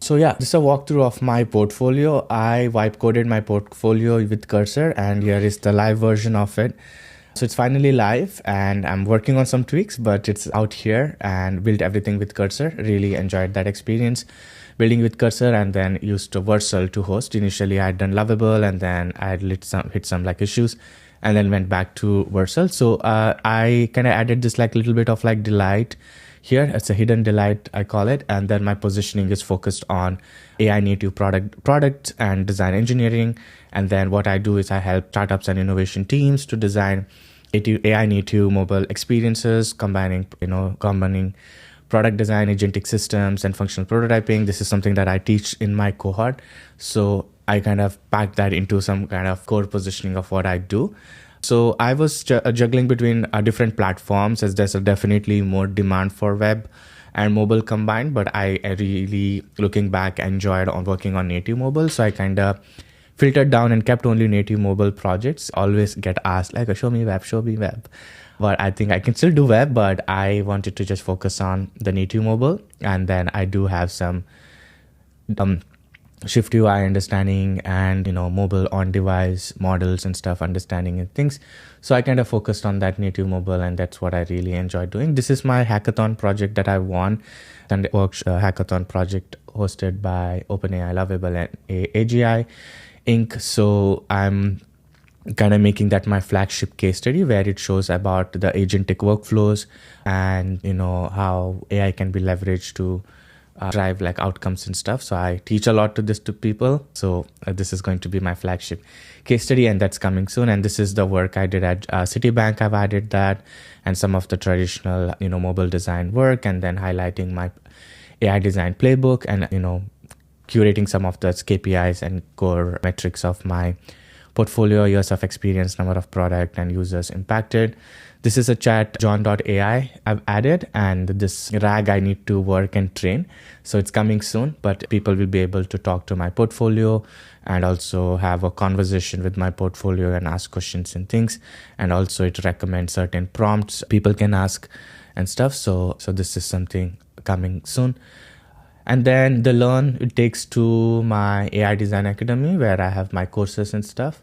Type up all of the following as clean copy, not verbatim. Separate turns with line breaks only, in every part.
So yeah, this is a walkthrough of my portfolio. I wipe coded my portfolio with Cursor, and here is the live version of it. So it's finally live and I'm working on some tweaks, but it's out here, and built everything with Cursor. Really enjoyed that experience building with Cursor, and then used Vercel to host. Initially I had done Lovable, and then I had hit some like issues, and then went back to Vercel. So I kind of added this like little bit of like delight here. It's a hidden delight, I call it. And then my positioning is focused on AI native products and design engineering. And then what I do is I help startups and innovation teams to design AI native mobile experiences, combining product design, agentic systems, and functional prototyping. This is something that I teach in my cohort. So I kind of pack that into some kind of core positioning of what I do. So I was juggling between different platforms, as there's definitely more demand for web and mobile combined, but I really, looking back, enjoyed on working on native mobile. So I kind of filtered down and kept only native mobile projects. Always get asked like, show me web. But I think I can still do web, but I wanted to just focus on the native mobile. And then I do have some Shift UI understanding and mobile on device models and stuff understanding and things. So I kind of focused on that native mobile, and that's what I really enjoyed doing. This is my hackathon project that I won, and it works hackathon project hosted by OpenAI, Lovable, and AGI Inc. So I'm kind of making that my flagship case study, where it shows about the agentic workflows and how AI can be leveraged to drive like outcomes and stuff. So I teach a lot to people. So this is going to be my flagship case study, and that's coming soon. And this is the work I did at Citibank. I've added that, and some of the traditional mobile design work, and then highlighting my AI design playbook, and curating some of the KPIs and core metrics of my portfolio, years of experience, number of product and users impacted. This is a chat john.ai I've added, and this RAG I need to work and train. So it's coming soon, but people will be able to talk to my portfolio and also have a conversation with my portfolio and ask questions and things. And also it recommends certain prompts people can ask and stuff. So this is something coming soon. And then the learn, it takes to my AI Design Academy, where I have my courses and stuff.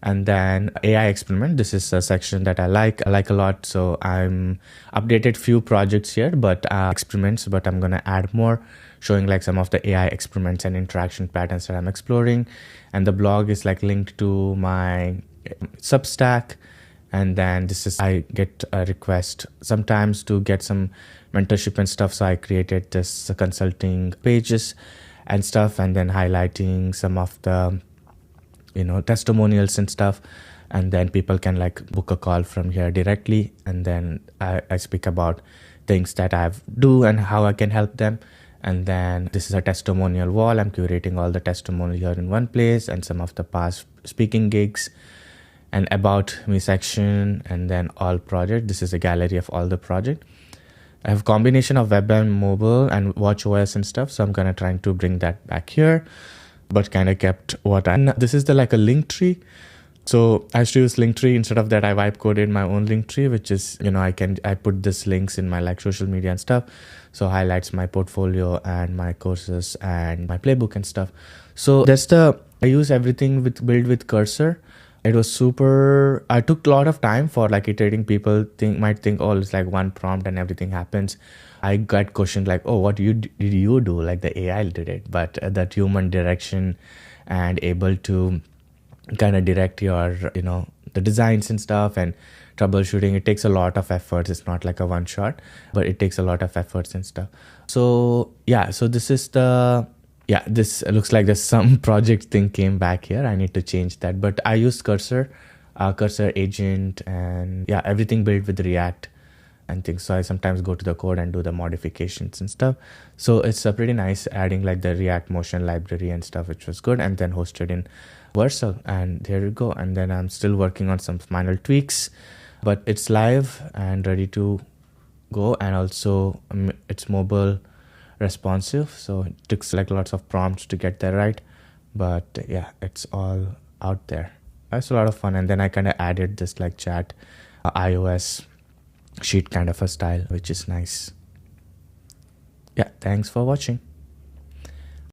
And then AI Experiment, this is a section that I like a lot. So I'm updated few projects here, but experiments, but I'm going to add more, showing like some of the AI experiments and interaction patterns that I'm exploring. And the blog is like linked to my Substack. And then I get a request sometimes to get some mentorship and stuff. So I created this consulting pages and stuff, and then highlighting some of the testimonials and stuff. And then people can like book a call from here directly. And then I speak about things that I do and how I can help them. And then this is a testimonial wall. I'm curating all the testimonials here in one place, and some of the past speaking gigs, and about me section, and then all project. This is a gallery of all the project. I have a combination of web and mobile and watchOS and stuff. So I'm going to trying to bring that back here, but kind of kept this is like a link tree. So I used to use Linktree. Instead of that, I vibe coded my own Linktree, which is, I put this links in my like social media and stuff. So highlights my portfolio and my courses and my playbook and stuff. So I use everything build with Cursor. It was super, I took a lot of time for like iterating. People might think, oh, it's like one prompt and everything happens. I got questioned like, oh, what did you do? Like the AI did it, but that human direction and able to kind of direct your, the designs and stuff and troubleshooting, it takes a lot of efforts. It's not like a one shot, but it takes a lot of efforts and stuff. So yeah, so this is this looks like there's some project thing came back here. I need to change that, but I used Cursor agent, and everything built with React and things. So I sometimes go to the code and do the modifications and stuff. So it's pretty nice adding like the React Motion library and stuff, which was good, and then hosted in Vercel, and there you go. And then I'm still working on some minor tweaks, but it's live and ready to go. And also it's mobile responsive, so it took like lots of prompts to get that right, but yeah, it's all out there. It's a lot of fun. And then I kind of added this like chat iOS sheet kind of a style, which is nice. Yeah, thanks for watching.